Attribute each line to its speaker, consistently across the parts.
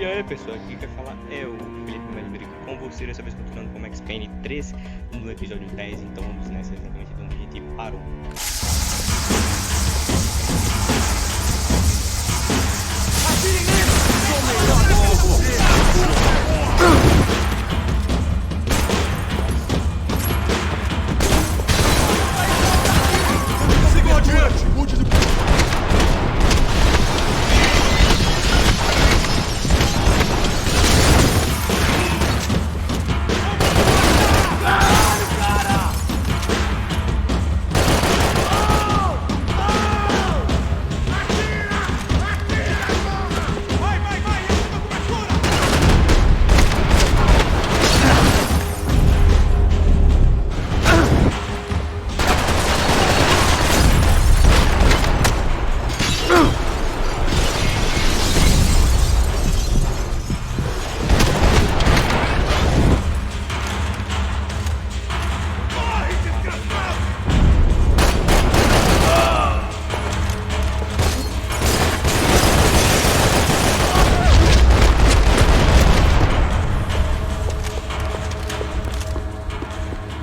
Speaker 1: E aí pessoal, aqui quer falar é o Felipe Melibri com você, dessa vez continuando com o Max Payne 3 no episódio 10, então vamos nessa exatamente de onde a gente parou.
Speaker 2: Sigam adiante! Mude de...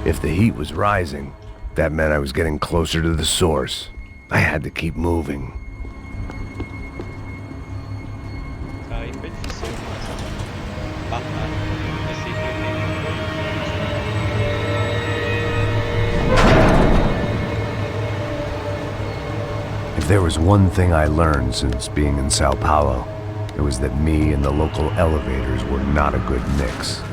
Speaker 3: If the heat was rising, that meant I was getting closer to the source. I had to keep moving.
Speaker 1: Aí foi difícil, mas batalha. Pensei que
Speaker 3: If there was one thing I learned since being in Sao Paulo, it was that me and the local elevators were not a good mix.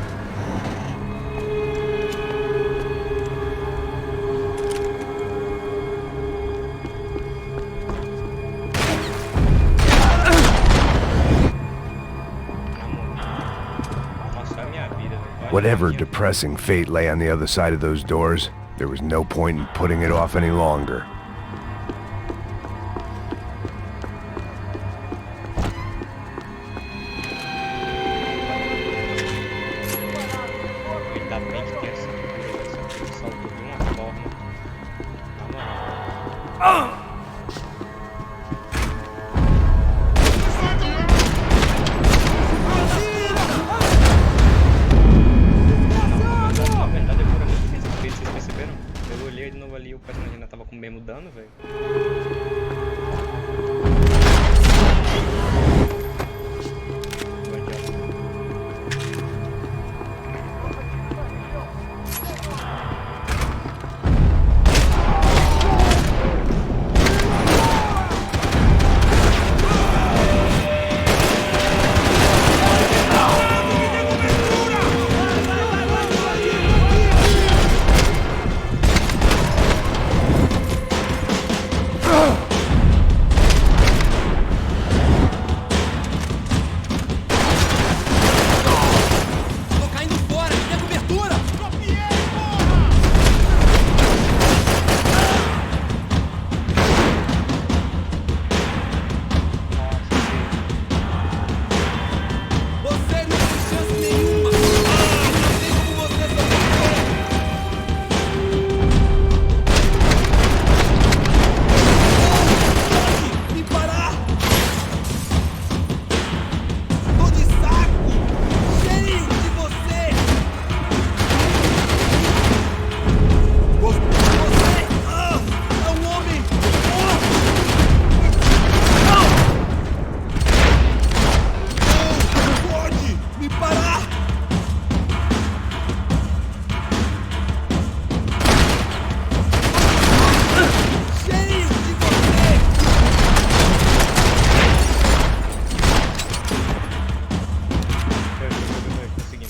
Speaker 3: Whatever depressing fate lay on the other side of those doors, there was no point in putting it off any longer.
Speaker 1: ainda bem que tem essa saltou de uma forma. Na moral. Na verdade, demora muito tempo, vocês perceberam? Eu olhei de novo ali e o personagem ainda tava com o mesmo dano, velho.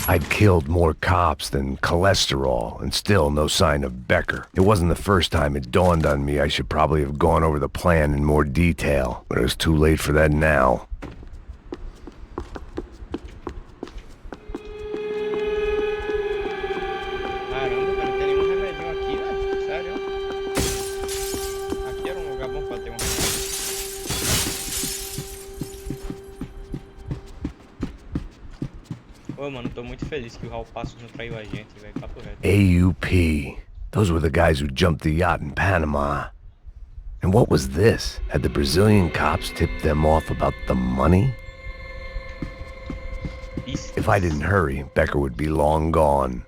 Speaker 3: I'd killed more cops than cholesterol, and still no sign of Becker. It wasn't the first time it dawned on me I should probably have gone over the plan in more detail, but it was too late for that now.
Speaker 1: Caramba, cara, não tem nenhum remedinho aqui, velho. Sério? Aqui era um lugar bom pra ter um remédio. Ô, mano, tô muito feliz que o Raul Passos não traiu a gente, velho. Papo reto.
Speaker 3: AUP. Those were the guys who jumped the yacht in Panama. And what was this? Had the Brazilian cops tipped them off about the money?
Speaker 1: pistas.
Speaker 3: If I didn't hurry, Becker would be long gone.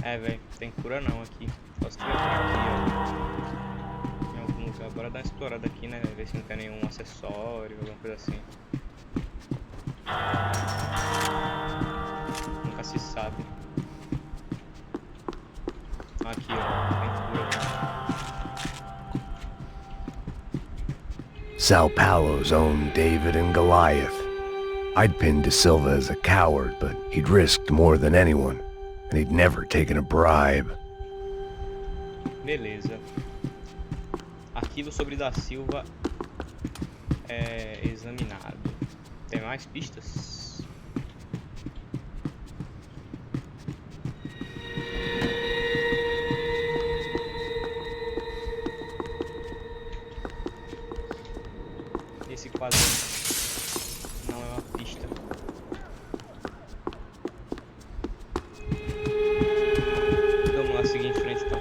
Speaker 1: É, velho, tem cura não aqui. Só se tiver por aqui, ó. Em algum lugar. Bora dar uma explorada aqui, né? Ver se não tem nenhum acessório, alguma coisa assim. Nunca se sabe. Aqui, ó. Tem cura.
Speaker 3: Sao Paulo's own David and Goliath. I'd pinned De Silva as a coward, but he'd risked more than anyone, and he'd never taken a bribe.
Speaker 1: Beleza. Arquivo sobre Da Silva examinado. Tem mais pistas? Esse quadro não é uma pista. Vamos lá seguir em frente então.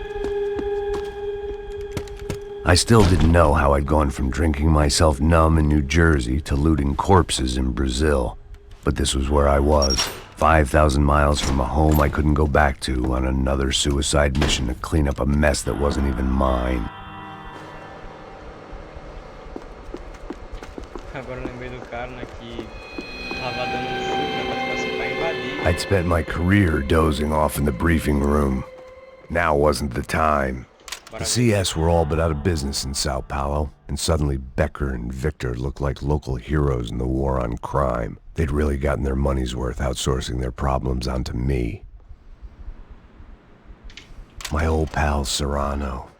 Speaker 3: I still didn't know how I'd gone from drinking myself numb in New Jersey to looting corpses in Brazil. But this was where I was, 5,000 miles from a home I couldn't go back to on another suicide mission to clean up a mess that wasn't even mine.
Speaker 1: Agora eu lembrei do cara, né, que tava dando um chute, né, pra, tipo assim, pra invadir.
Speaker 3: I'd spent my career dozing off in the briefing room. Now wasn't the time. The CS were all but out of business in Sao Paulo, and suddenly Becker and Victor looked like local heroes in the war on crime. They'd really gotten their money's worth outsourcing their problems onto me. My old pal Serrano.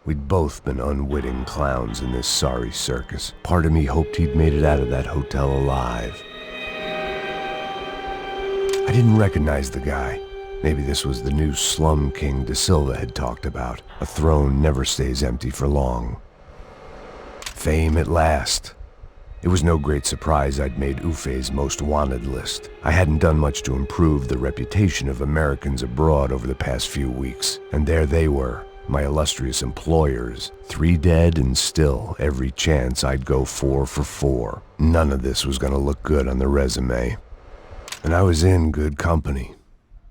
Speaker 3: We'd both been unwitting clowns in this sorry circus. Part of me hoped he'd made it out of that hotel alive. I didn't recognize the guy. Maybe this was the new slum king De Silva had talked about. A throne never stays empty for long. Fame at last. It was no great surprise I'd made Ufe's most wanted list. I hadn't done much to improve the reputation of Americans abroad over the past few weeks, and there they were, my illustrious employers, 3 dead and still every chance I'd go 4 for 4. None of this was gonna look good on the resume. And I was in good company.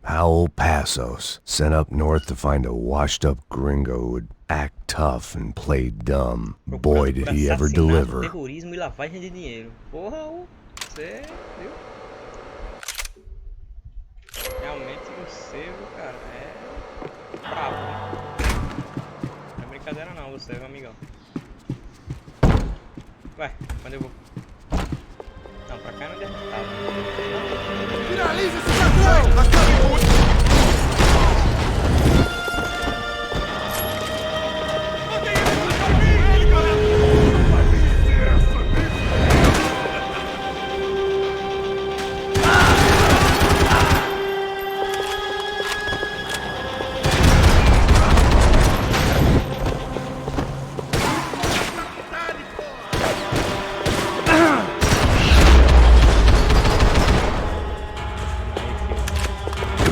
Speaker 3: Howell Passos, sent up north to find a washed-up gringo who would act tough and play dumb. Boy, did he ever deliver.
Speaker 1: Terrorismo e lavagem de dinheiro. Porra, você, viu? Realmente você, viu, cara, é brabo, né? Não é brincadeira não, você, meu amigão. Ué, onde eu vou? Não, pra cá é onde a gente tava.
Speaker 2: Finaliza esse ladrão!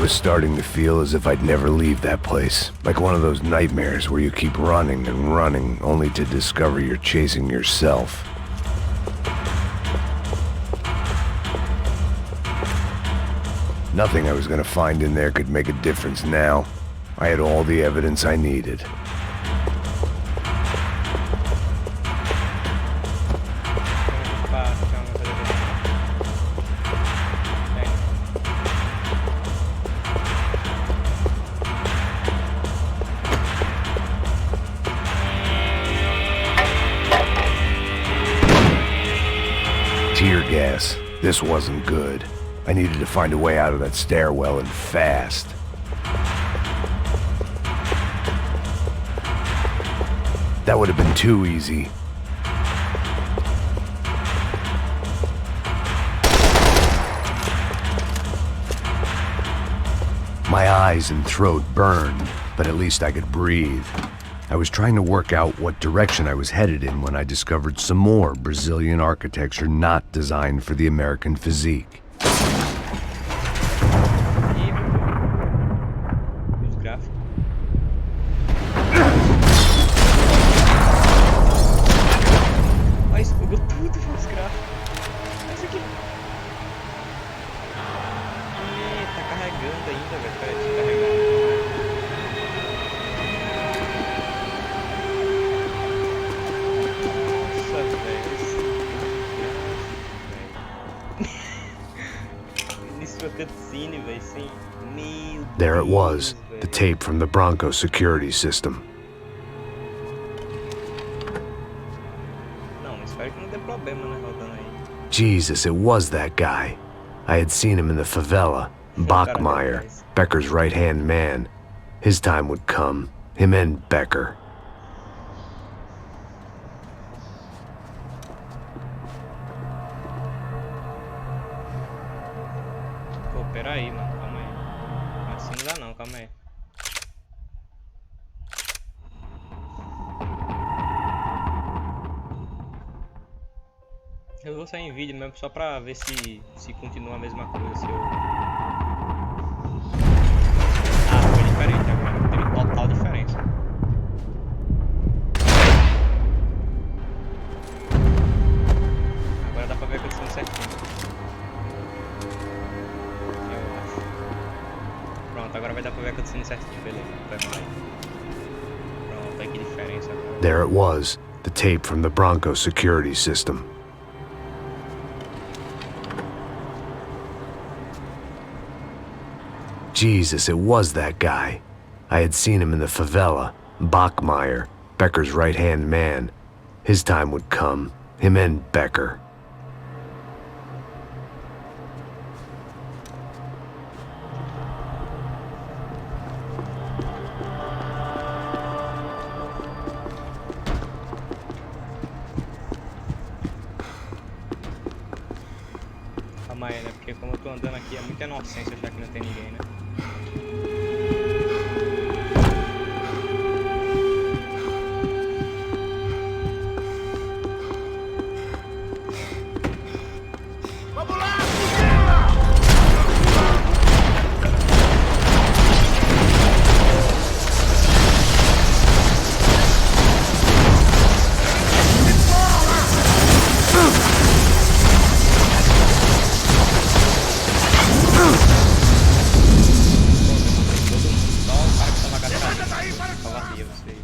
Speaker 3: Starting to feel as if I'd never leave that place. Like one of those nightmares where you keep running and running only to discover you're chasing yourself. Nothing I was gonna find in there could make a difference now. I had all the evidence I needed. Tear gas. This wasn't good. I needed to find a way out of that stairwell and fast. That would have been too easy. My eyes and throat burned, but at least I could breathe. I was trying to work out what direction I was headed in when I discovered some more Brazilian architecture not designed for the American physique.
Speaker 1: velho. Sem... Meu
Speaker 3: There it
Speaker 1: Deus,
Speaker 3: was, the
Speaker 1: velho.
Speaker 3: tape from the Bronco security system.
Speaker 1: Não, espero que não dê problema, né, rodando aí.
Speaker 3: Jesus, it was that guy. I had seen him in the favela. Bachmeyer, Becker's right-hand man. His time would come. Him and Becker.
Speaker 1: Pô, pera aí, mano. Calma aí. Assim não dá não, calma aí. Eu vou sair em vídeo mesmo só pra ver se continua a mesma coisa. Se eu... Ah, foi diferente agora. Teve total diferença. Agora dá pra ver a condição certinho. Eu acho. Pronto, agora vai dar pra ver a condição certinho. Beleza, vai mais. Pronto, aí que diferença agora.
Speaker 3: There it was, the tape from the Bronco security system. Jesus, it was that guy. I had seen him in the favela. Bachmeyer, Becker's right-hand man. His time would come. Him and Becker.
Speaker 1: Calma aí, né? Porque como eu tô andando aqui é muita inocência achar que não tem ninguém, né?
Speaker 2: Vamos lá, fuzila!
Speaker 1: Só o cara que tava agachado. Tava vivo, isso aí, né?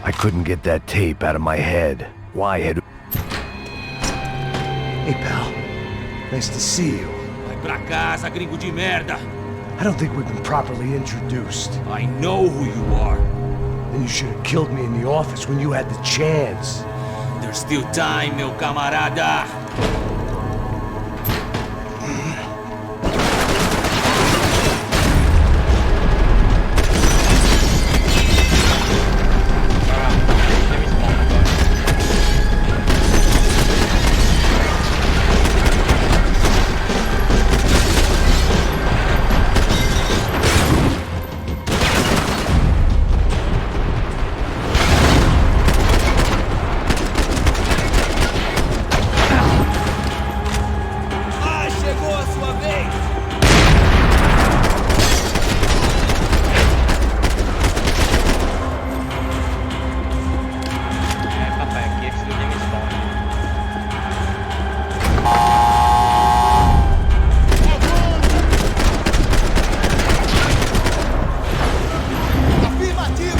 Speaker 3: I couldn't get that tape out of my head. Why had...
Speaker 4: Hey, pal. Nice to see you.
Speaker 2: Vai pra casa, gringo de merda!
Speaker 4: I don't think we've been properly introduced.
Speaker 2: I know who you are.
Speaker 4: Then you should have killed me in the office when you had the chance.
Speaker 2: There's still time, meu camarada! Chegou a sua vez!
Speaker 1: É, papai, aqui é estilo James Bond.
Speaker 2: Afirmativo!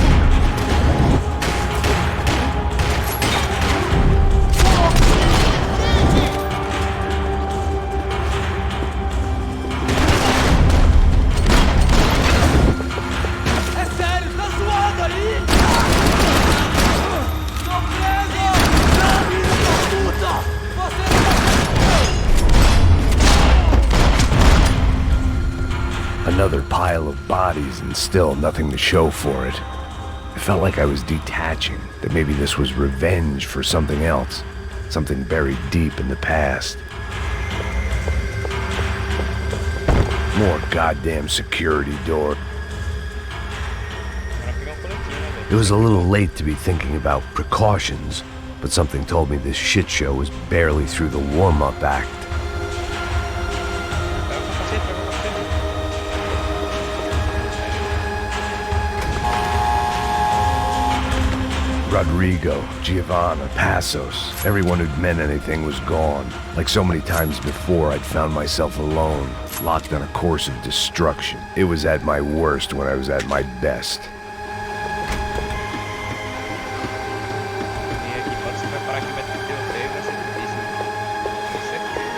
Speaker 2: É sério, tá zoado aí? Tô preso! Filho da puta! Você
Speaker 3: Another pile of bodies and still nothing to show for it. I felt like I was detaching, that maybe this was revenge for something else, something buried deep in the past. More goddamn security door. It was a little late to be thinking about precautions, but something told me this shit show was barely through the warm-up act. Rodrigo, Giovanna, Passos, everyone who'd meant anything was gone. Like so many times before, I'd found myself alone, locked on a course of destruction. It was at my worst when I was at my best.
Speaker 1: E aqui pode se preparar que vai ter tiroteio, vai ser difícil. Com certeza.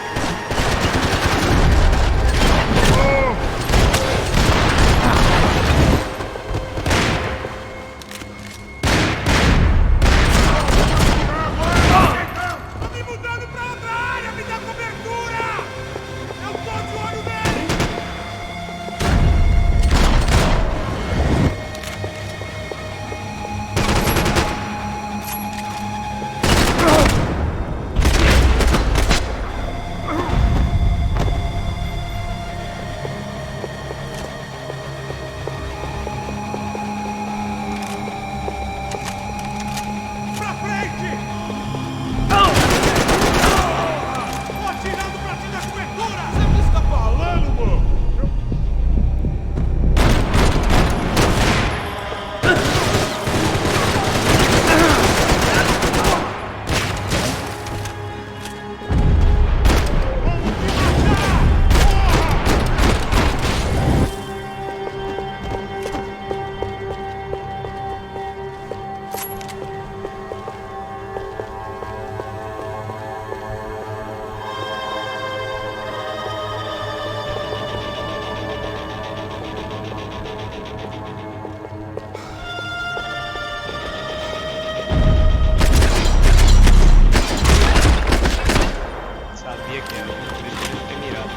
Speaker 1: Sabia que era, por isso que eu não ter mirado.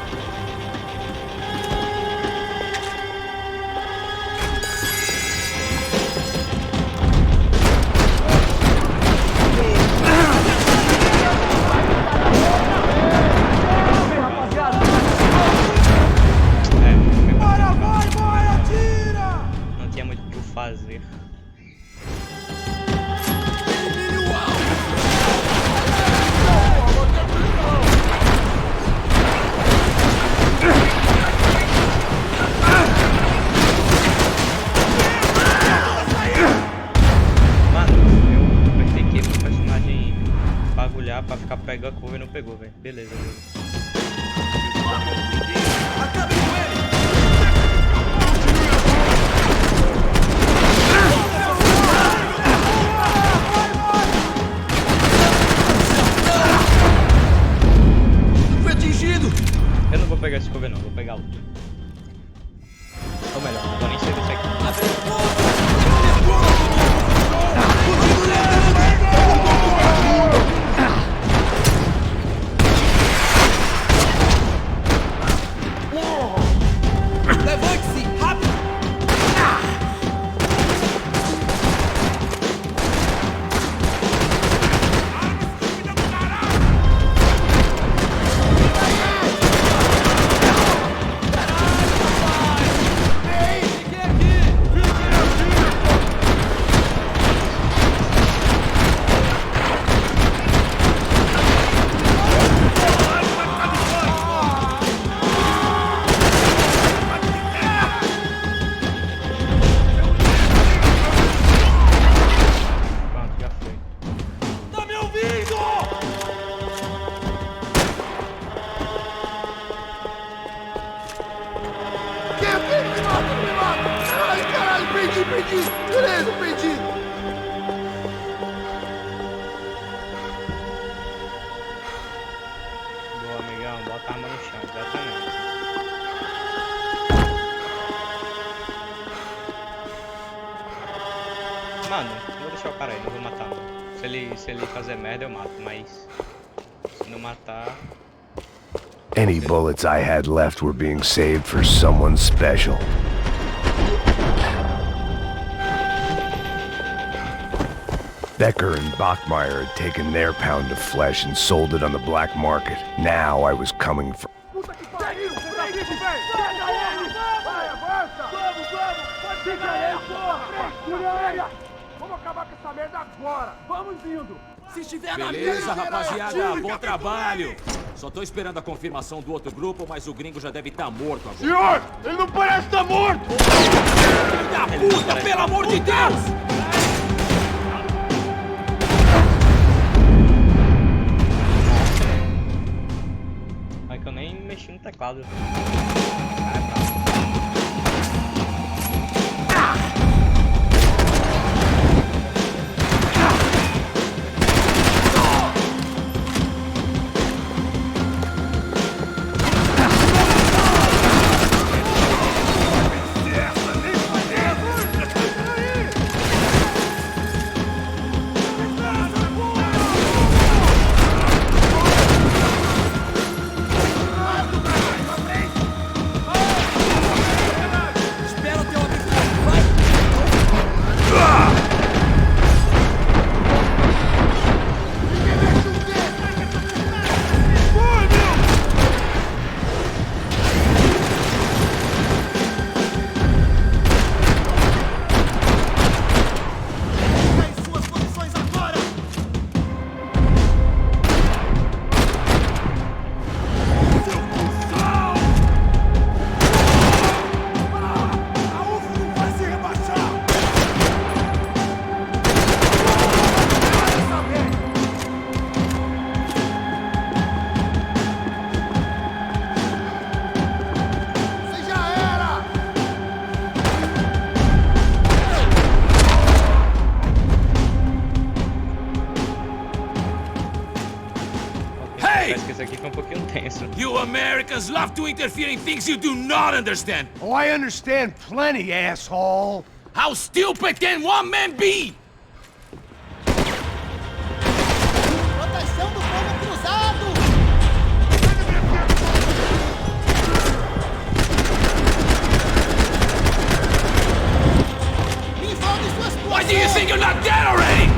Speaker 1: Não tinha muito o que fazer. Pra ficar pegando a curva e não pegou, velho. Beleza, beleza.
Speaker 2: Foi atingido!
Speaker 1: Eu não vou pegar esse cover não, vou pegar outro. Ou melhor, não vou nem ser desse aqui.
Speaker 2: Levante-se! Rápido!
Speaker 1: Pronto, já foi.
Speaker 2: Tá me ouvindo? Me mata! Ai, caralho, perdi! Beleza, perdi!
Speaker 1: Boa, amigão, bota a arma no chão, exatamente. Mano, eu vou deixar o cara aí, não vou matar não. Se ele fazer merda eu mato, mas se não matar...
Speaker 3: Any bullets I had left were being saved for someone special. Becker and Bachmeyer had taken their pound of flesh and sold it on the black market. Now I was coming for...
Speaker 2: merda agora! Vamos indo! Se estiver na
Speaker 5: Beleza,
Speaker 2: merda,
Speaker 5: rapaziada, bom trabalho! Só tô esperando a confirmação do outro grupo, mas o gringo já deve estar morto agora.
Speaker 2: Senhor! Ele não parece estar morto!
Speaker 5: Filho da puta, pelo amor de Deus!
Speaker 1: É que eu nem mexi no teclado. Parece que esse aqui foi um pouquinho tenso.
Speaker 5: You Americans love to interfere in things you do not understand!
Speaker 4: Oh, I understand plenty, asshole.
Speaker 5: How stupid can one man be?
Speaker 6: Proteção do fogo cruzado! Envolve suas
Speaker 5: Why do you
Speaker 6: forças!
Speaker 5: think you're not dead already?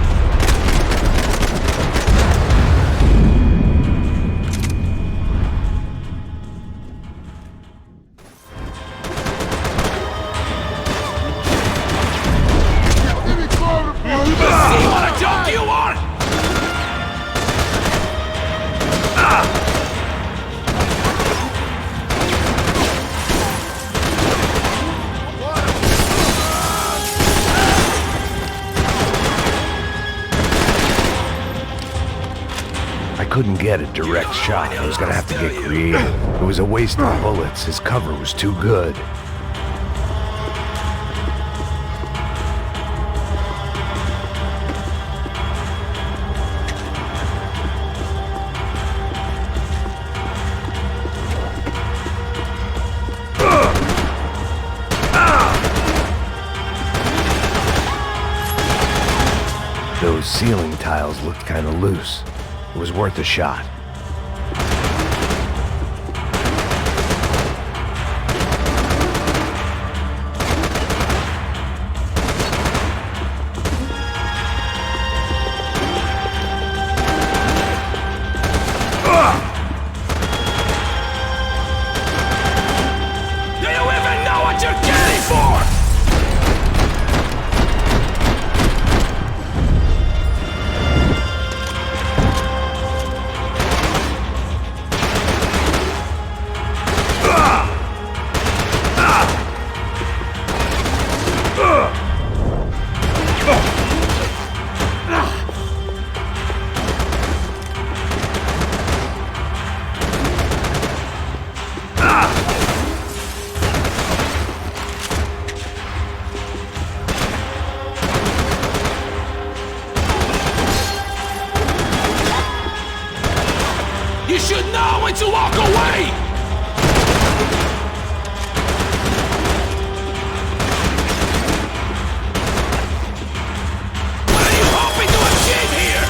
Speaker 5: See what a joke you are?
Speaker 3: I couldn't get a direct shot. I was gonna have to get creative. It was a waste of bullets. His cover was too good. Those ceiling tiles looked kinda loose. It was worth a shot.
Speaker 5: Do you even know what you're getting for? You should know when to walk away! What are you hoping to achieve here?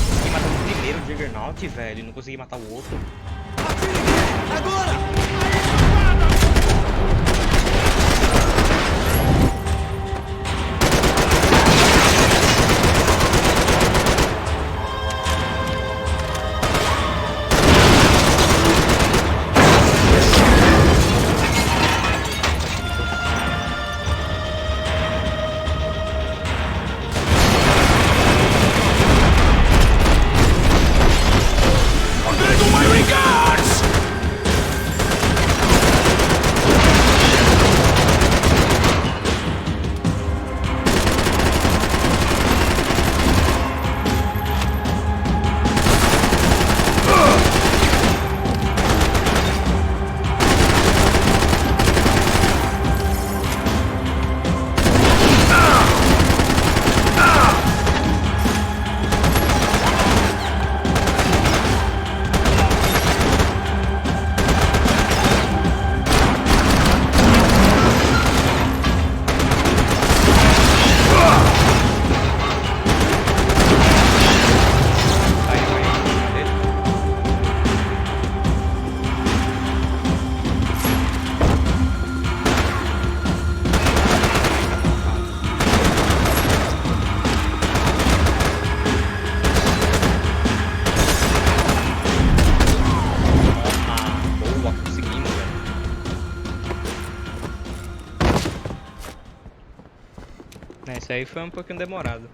Speaker 1: Consegui matar o primeiro Juggernaut, velho, e não consegui matar o outro.
Speaker 6: Agora!
Speaker 1: Esse aí foi um pouquinho demorado.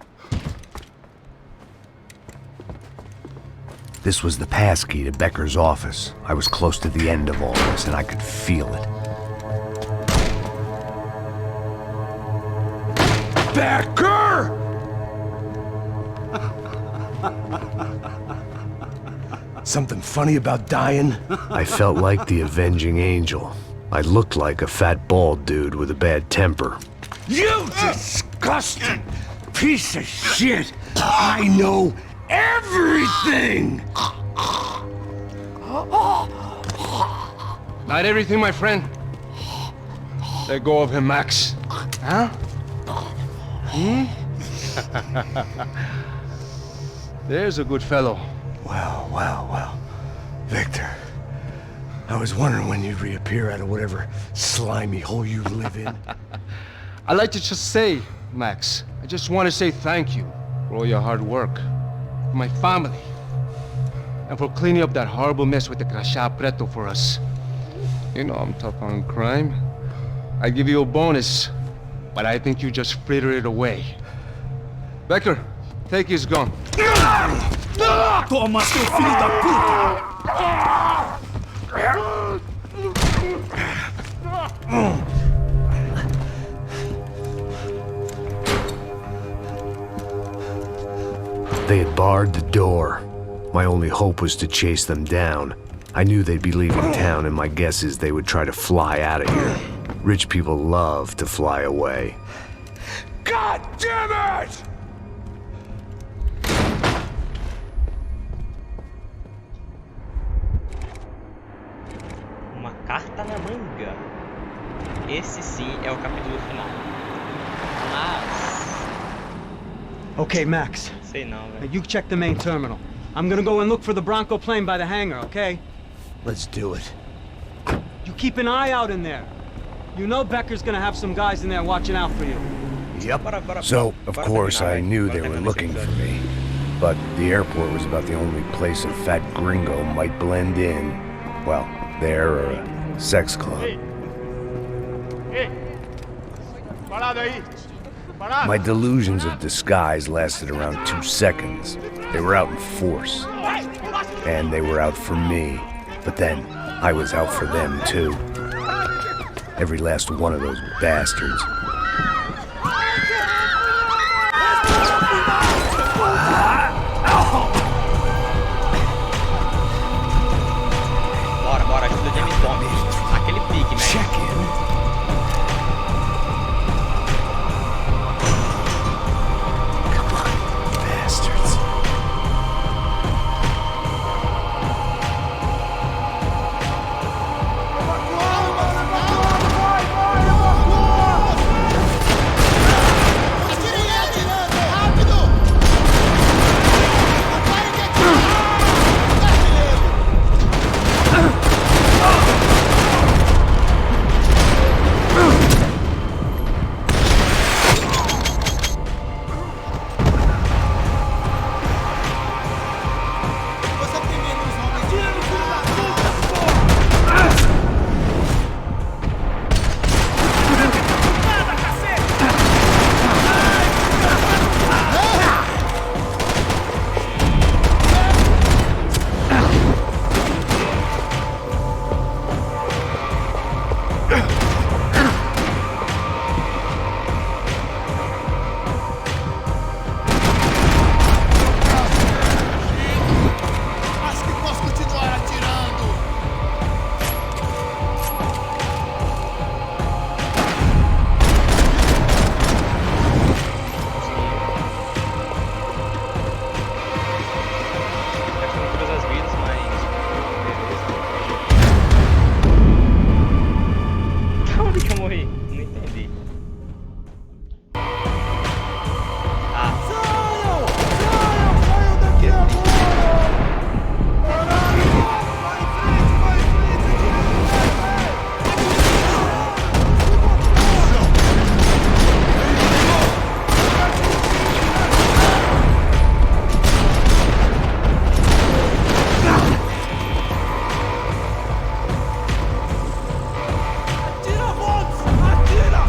Speaker 3: This was the passkey to Becker's office. I was close to the end of all this, and I could feel it.
Speaker 4: Becker! Something funny about dying?
Speaker 3: I felt like the avenging angel. I looked like a fat bald dude with a bad temper.
Speaker 4: You disgusting piece of shit! I know everything!
Speaker 7: Not everything, my friend. Let go of him, Max. Huh? There's a good fellow.
Speaker 4: Well. Victor, I was wondering when you'd reappear out of whatever slimy hole you live in.
Speaker 7: I'd like to just say, Max, I just want to say thank you for all your hard work, for my family, and for cleaning up that horrible mess with the Crachá Preto for us. You know I'm tough on crime. I give you a bonus, but I think you just frittered it away. Becker, take his gun.
Speaker 2: Toma, seu filho da puta!
Speaker 3: They had barred the door. My only hope was to chase them down. I knew they'd be leaving town, and my guess is they would try to fly out of here. Rich people love to fly away.
Speaker 4: God damn it!
Speaker 1: Uma carta na manga. Esse sim é o capítulo final. Mas...
Speaker 8: Okay, Max.
Speaker 1: sei não,
Speaker 8: Now
Speaker 1: velho.
Speaker 8: you check the main terminal. I'm gonna go and look for the Bronco plane by the hangar, okay?
Speaker 4: Let's do it.
Speaker 8: You keep an eye out in there. You know Becker's gonna have some guys in there watching out for you.
Speaker 3: Yep.
Speaker 1: Bora,
Speaker 3: So, of
Speaker 1: bora
Speaker 3: course,
Speaker 1: terminar,
Speaker 3: I
Speaker 1: velho.
Speaker 3: knew
Speaker 1: Bora
Speaker 3: they were
Speaker 1: terminar
Speaker 3: looking
Speaker 1: esse
Speaker 3: for
Speaker 1: episódio.
Speaker 3: me. But the airport was about the only place a fat gringo might blend in. Well, there or a sex club. My delusions of disguise lasted around 2 seconds. They were out in force. And they were out for me. But then, I was out for them too. Every last one of those bastards.
Speaker 1: Bora, ajuda James Bond. Aquele pique, velho.
Speaker 4: Check in.
Speaker 1: morri? Não entendi. Ah,
Speaker 2: Saiam! Saiam! Saiam daqui agora! Caralho! Vai em frente! Vai em frente! Atira, Rhodes! Atira!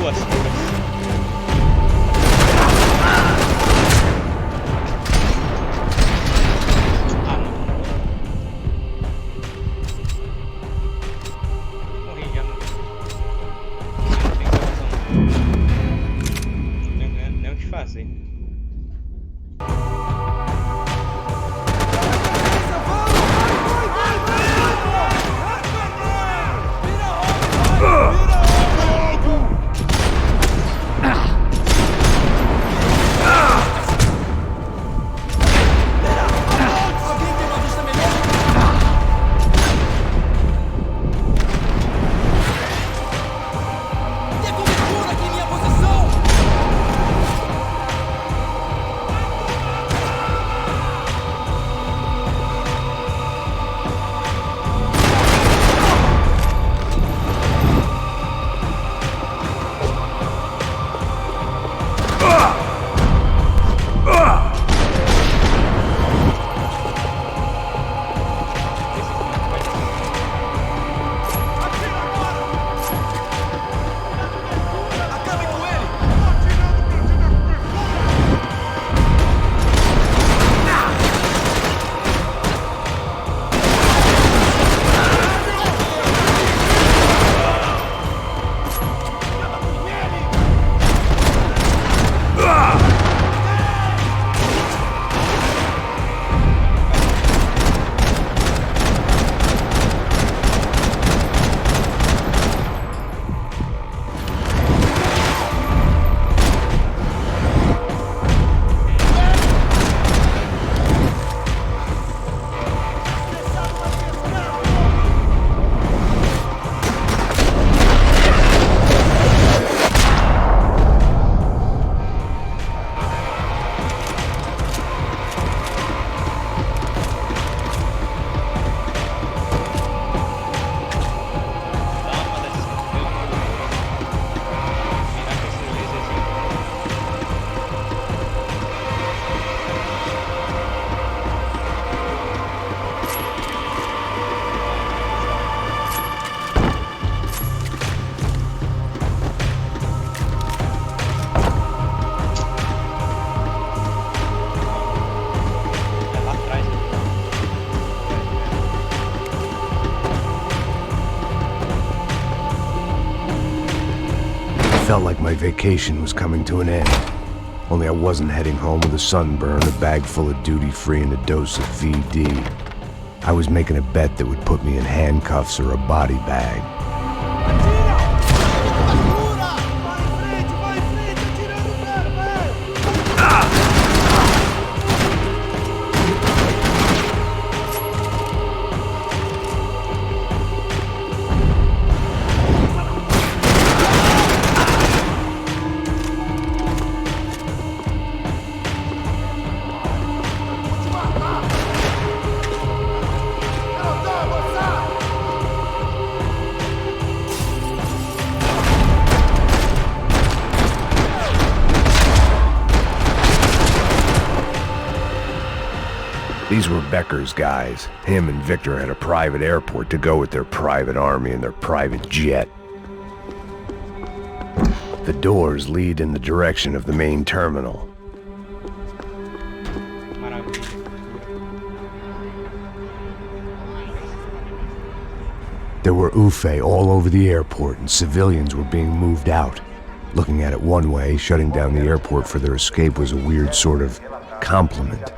Speaker 1: duas curas. Ah, não. Morri já, mano. Não tem coração. Não tem nem o que fazer.
Speaker 3: Felt like my vacation was coming to an end. Only I wasn't heading home with a sunburn, a bag full of duty-free, and a dose of VD. I was making a bet that would put me in handcuffs or a body bag. These were Becker's guys. Him and Victor had a private airport to go with their private army and their private jet. The doors lead in the direction of the main terminal. There were UFE all over the airport and civilians were being moved out. Looking at it one way, shutting down the airport for their escape was a weird sort of compliment,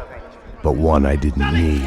Speaker 3: but one I didn't need.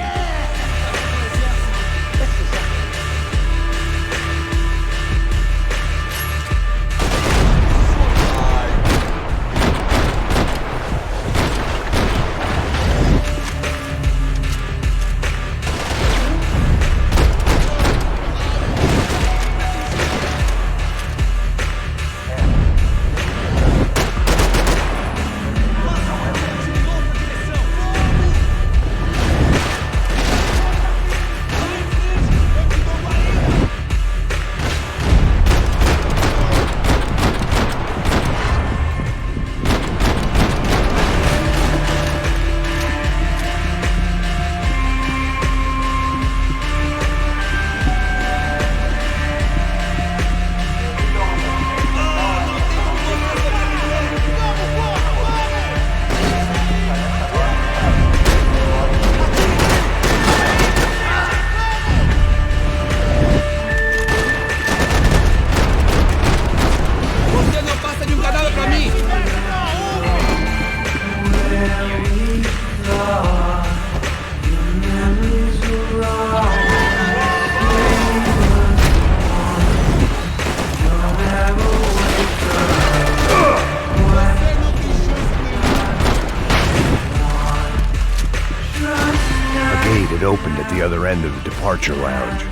Speaker 3: the other end of the departure lounge.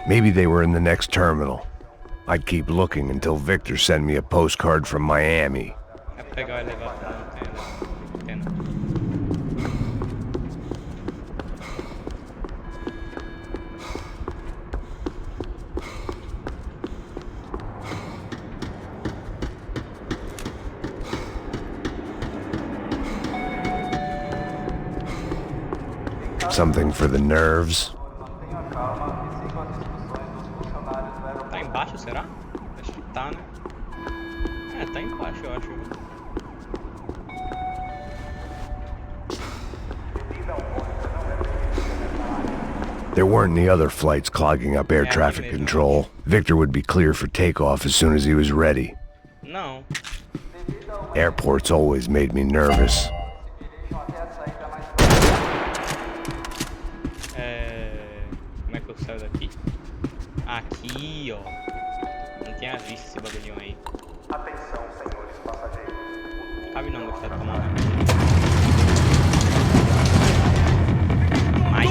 Speaker 3: Maybe they were in the next terminal. I'd keep looking until Victor sent me a postcard from Miami.
Speaker 1: É pegar e levar pra antena.
Speaker 3: Something for the nerves.
Speaker 1: Tá embaixo, será? Acho que tá, né? É, tá embaixo, eu acho.
Speaker 3: There weren't any other flights clogging up air traffic control. Victor would be clear for takeoff as soon as he was ready.
Speaker 1: Não.
Speaker 3: Airports always made me nervous.
Speaker 1: Como é que eu saio daqui? Aqui, ó. Não tinha visto esse bagulhinho aí.
Speaker 9: Atenção, senhores passageiros.
Speaker 1: Cabe não gostar de tomar remédio. Ai.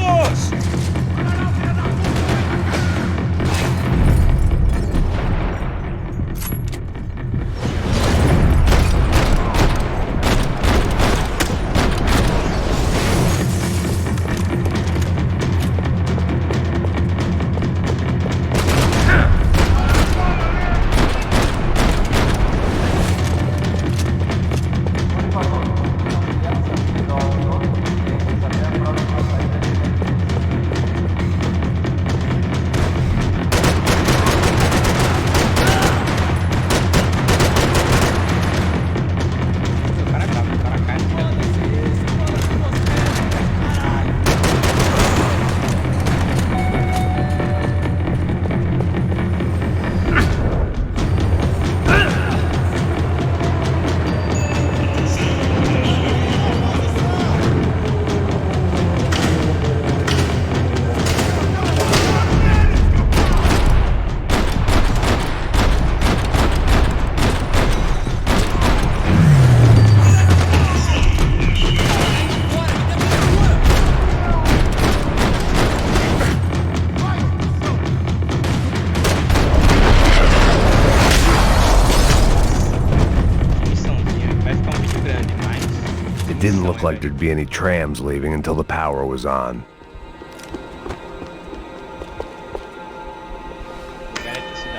Speaker 3: It didn't look like there'd be any trams leaving until the power was on.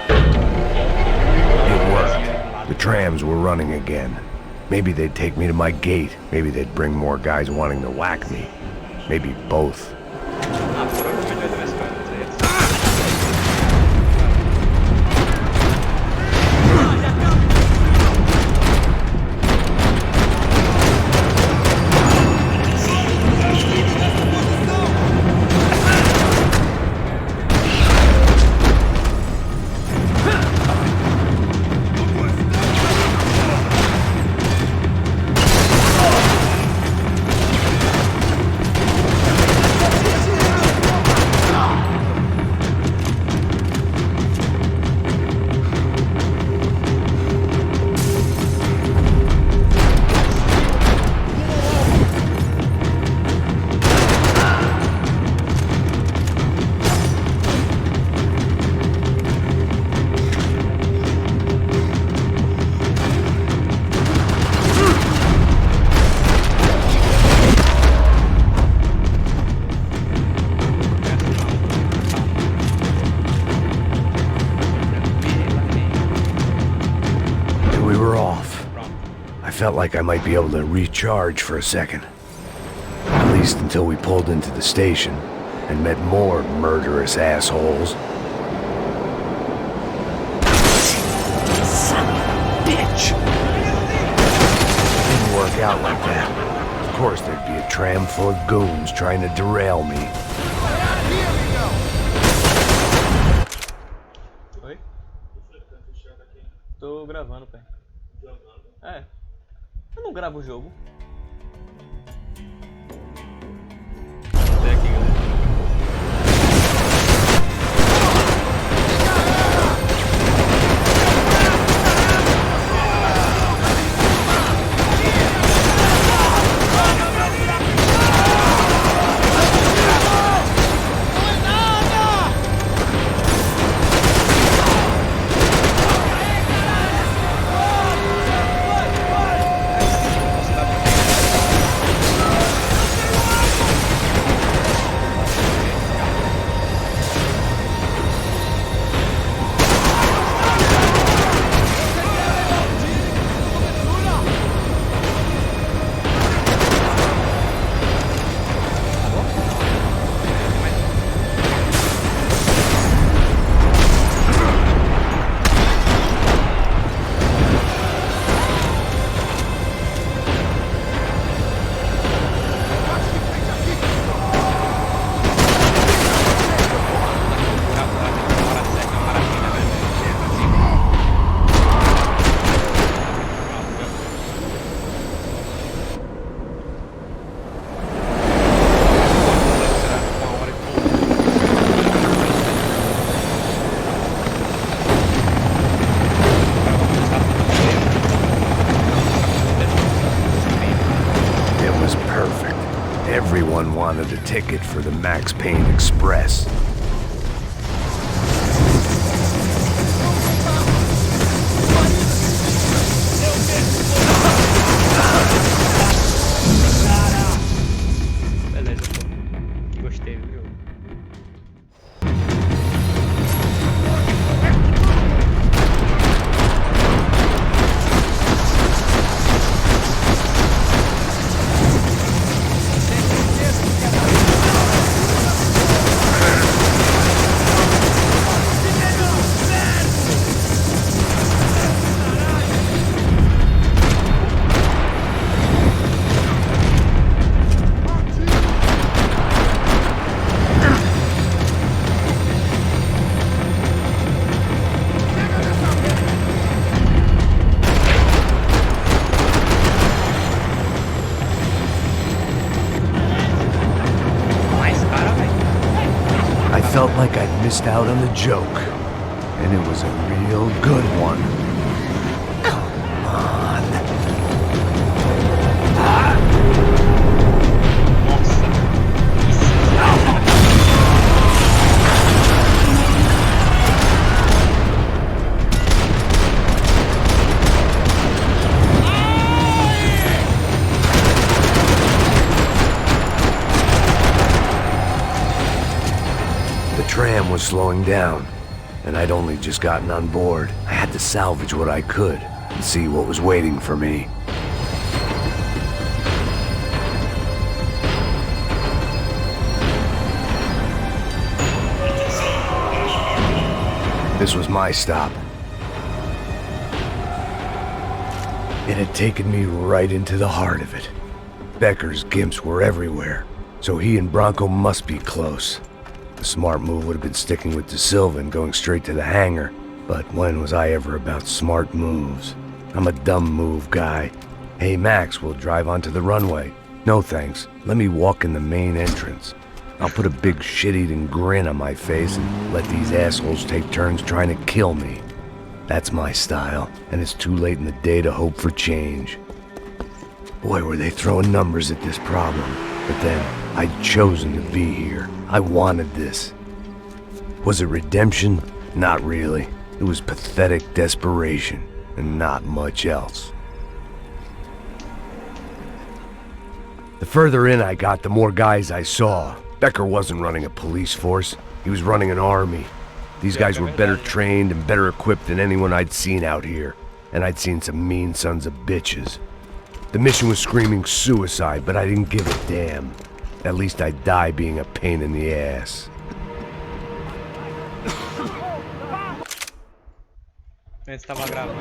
Speaker 3: It worked. The trams were running again. Maybe they'd take me to my gate. Maybe they'd bring more guys wanting to whack me. Maybe both.
Speaker 4: felt like I might be able to recharge for a second. At least until we pulled into the station and met more murderous assholes. Son of a bitch! Didn't work out like that. Of course there'd be a tram full of goons trying to derail me.
Speaker 1: Oi? Tô gravando, pai. É. Eu não gravo o jogo. Até aqui, galera.
Speaker 4: Everyone wanted a ticket for the Max Payne Express.
Speaker 1: Beleza, pô. Gostei do jogo.
Speaker 4: I felt like I'd missed out on the joke, and it was a real good one. Come on. The tram was slowing down, and I'd only just gotten on board. I had to salvage what I could and see what was waiting for me. This was my stop. It had taken me right into the heart of it. Becker's gimps were everywhere, so he and Bronco must be close. The smart move would have been sticking with De Silva and going straight to the hangar, but when was I ever about smart moves? I'm a dumb move guy. Hey Max, we'll drive onto the runway. No thanks, let me walk in the main entrance. I'll put a big shit-eating grin on my face and let these assholes take turns trying to kill me. That's my style, and it's too late in the day to hope for change. Boy, were they throwing numbers at this problem. But then, I'd chosen to be here. I wanted this. Was it redemption? Not really. It was pathetic desperation, and not much else. The further in I got, the more guys I saw. Becker wasn't running a police force. He was running an army. These guys were better trained and better equipped than anyone I'd seen out here. And I'd seen some mean sons of bitches. The mission was screaming suicide, but I didn't give a damn. At least I'd die being a pain in the ass.
Speaker 1: Ele estava gravando.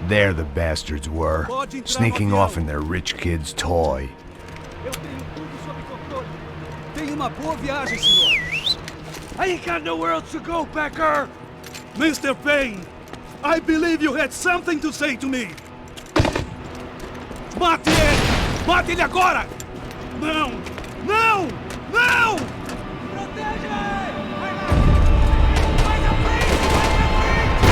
Speaker 4: There the bastards were, sneaking off in their rich kid's toy.
Speaker 2: Eu tenho tudo sob controle. Tenha uma boa viagem, senhor. I ain't got nowhere else to go, Becker! Mr. Payne, I believe you had something to say to me. Mate ele! Mate ele agora! Não! Não! Não! Protege! Vai lá! Vai na frente! Vai na frente!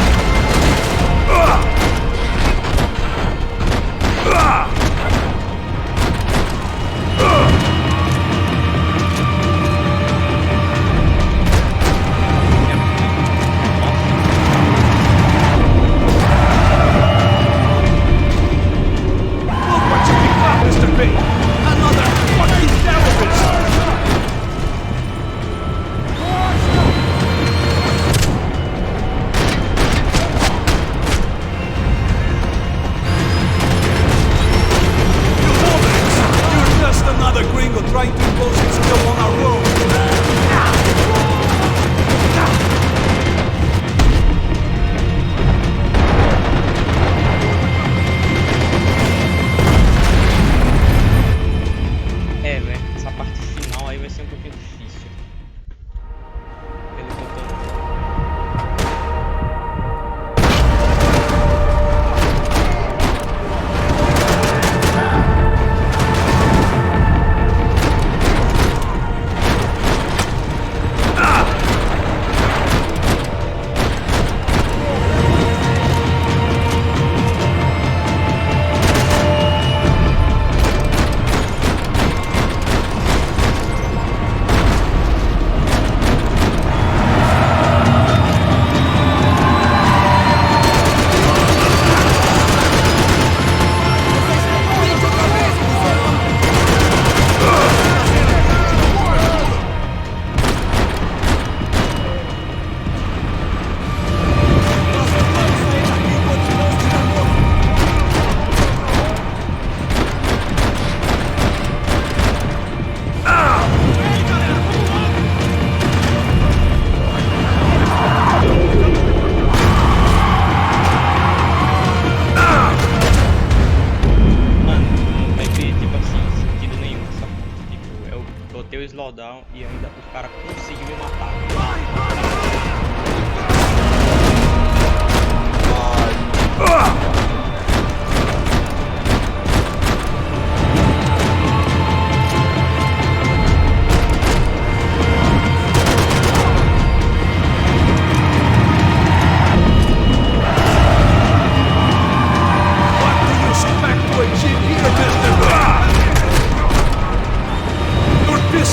Speaker 1: slowdown e ainda o cara conseguiu me matar.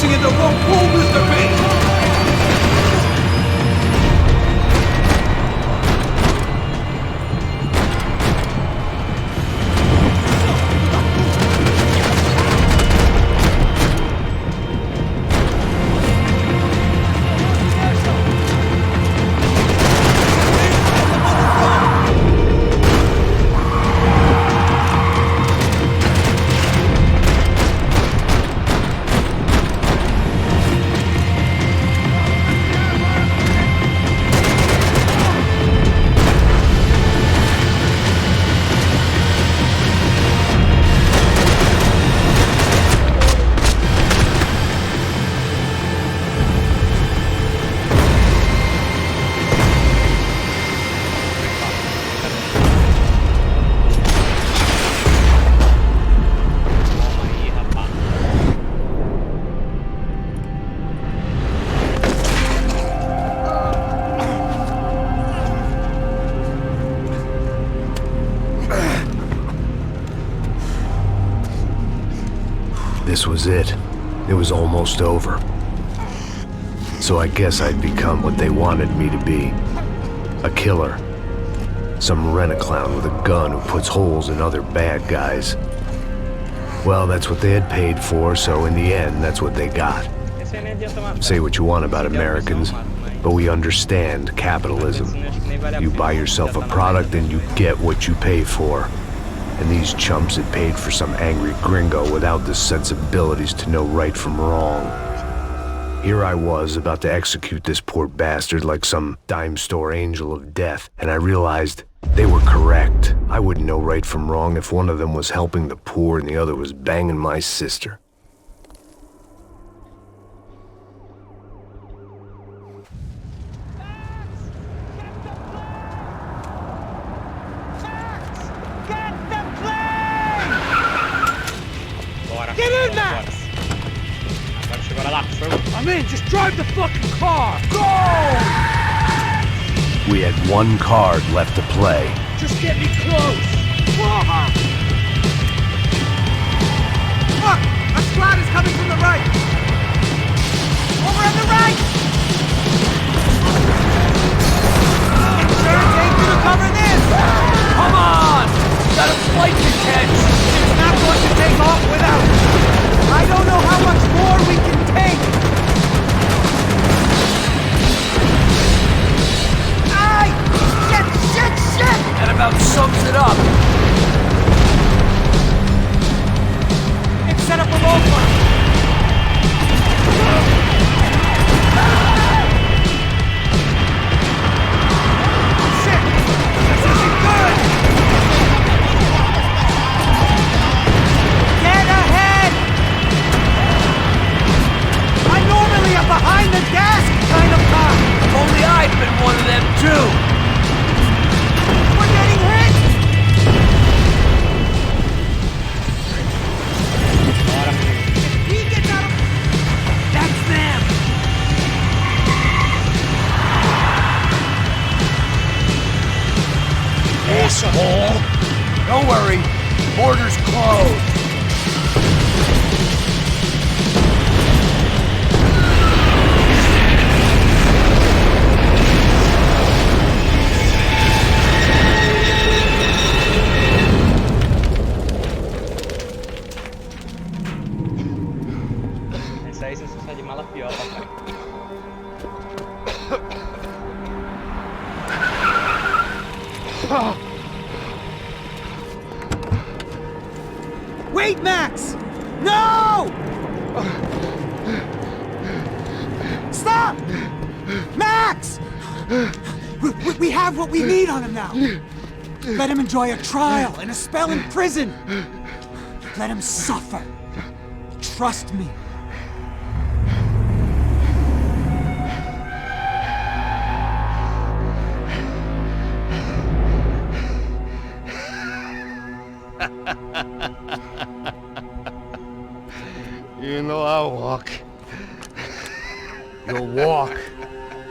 Speaker 2: In the wrong pool, Mr. Payne!
Speaker 4: This was it. It was almost over. So I guess I'd become what they wanted me to be. A killer. Some rent-a-clown with a gun who puts holes in other bad guys. Well, that's what they had paid for, so in the end, that's what they got. Say what you want about Americans, but we understand capitalism.
Speaker 1: Acho que nem vale a
Speaker 4: You
Speaker 1: pena,
Speaker 4: buy
Speaker 1: já
Speaker 4: yourself
Speaker 1: tá
Speaker 4: a
Speaker 1: na
Speaker 4: product
Speaker 1: merda
Speaker 4: and you
Speaker 1: também.
Speaker 4: get what you pay for. And these chumps had paid for some angry gringo without the sensibilities to know right from wrong. Here I was about to execute this poor bastard like some dime store angel of death, and I realized they were correct. I wouldn't know right from wrong if one of them was helping the poor and the other was banging my sister.
Speaker 1: Bora.
Speaker 2: Get in,
Speaker 1: Bora,
Speaker 2: Max!
Speaker 1: bora. Agora chegou a hora da fogo.
Speaker 2: I'm in. Just drive the fucking car. Go!
Speaker 4: We had one card left to play.
Speaker 2: Just get me close. Look, a squad is coming from the right. Over on the right. Insurance ain't gonna cover this. Come on. Got a flight to catch. It's not going to take off without. I don't know how much more we can take. Aye! Shit! That about sums it up. It's set up a roadblock. Shit! This isn't good! Get ahead! I'm normally a behind the desk kind of cop. If only I'd been one of them too. We're getting hit! If he gets out of... That's them! Asshole! Don't worry. Border's closed.
Speaker 1: Essa aí você só sai de mala pior, papai.
Speaker 2: Wait, Max! No! Stop! Max! We have what we need on him now. Let him enjoy a trial and a spell in prison. Let him suffer. Trust me.
Speaker 7: You know I'll walk.
Speaker 4: You'll walk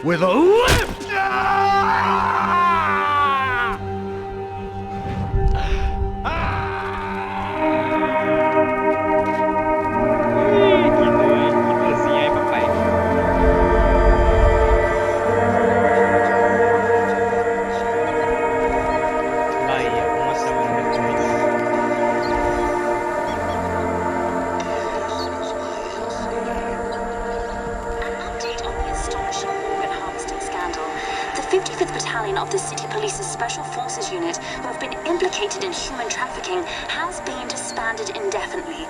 Speaker 4: with a limp!
Speaker 1: Que dozinha aí, papai. Bahia, uma semana depois.
Speaker 10: Update on the astonishing organ harvesting scandal. The 55th Battalion of the City Police's Special Forces Unit, who have been implicated in human trafficking, has been disbanded indefinitely.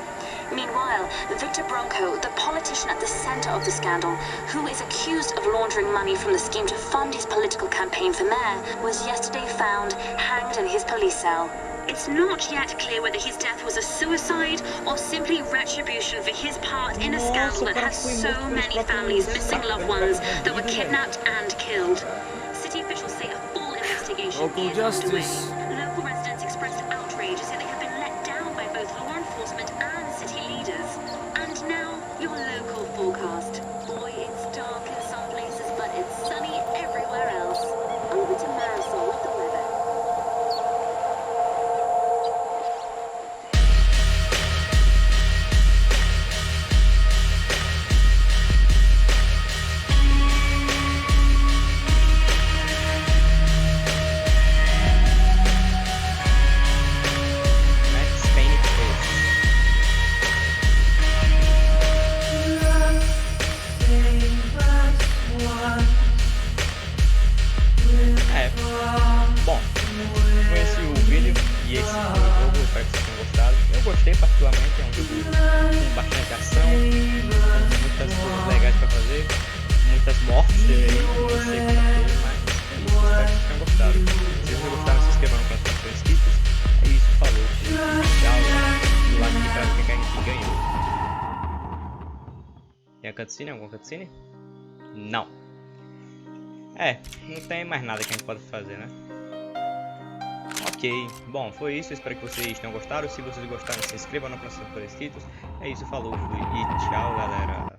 Speaker 10: Meanwhile, Victor Bronco, the politician at the center of the scandal, who is accused of laundering money from the scheme to fund his political campaign for mayor, was yesterday found hanged in his police cell. It's not yet clear whether his death was a suicide or simply retribution for his part in a scandal that has so many families missing loved ones that were kidnapped and killed. City officials say a full investigation
Speaker 2: Local
Speaker 10: is
Speaker 2: justice.
Speaker 10: underway. Local residents expressed outrage, say they have been let down by both law enforcement and city leaders. And now, your local forecast. Boy, it's dark in some places, but it's sunny everywhere else. Over to Marisol with the weather.
Speaker 1: Max Payne 3. gostei particularmente, é um jogo com bastante ação, com muitas coisas legais pra fazer, muitas mortes aí, não sei porquê, mas é isso, espero que vocês tenham gostado. Se vocês gostaram, se inscrevam no canal se não forem inscritos. É isso, falou, tchau, do lado de cá quem a gente ganhou. Tem a cutscene? Alguma cutscene? Não. Não tem mais nada que a gente pode fazer, né? Ok, bom, foi isso, espero que vocês tenham gostado. Se vocês gostaram, se inscrevam no canal se não forem inscritos. É isso, falou, fui e tchau, galera.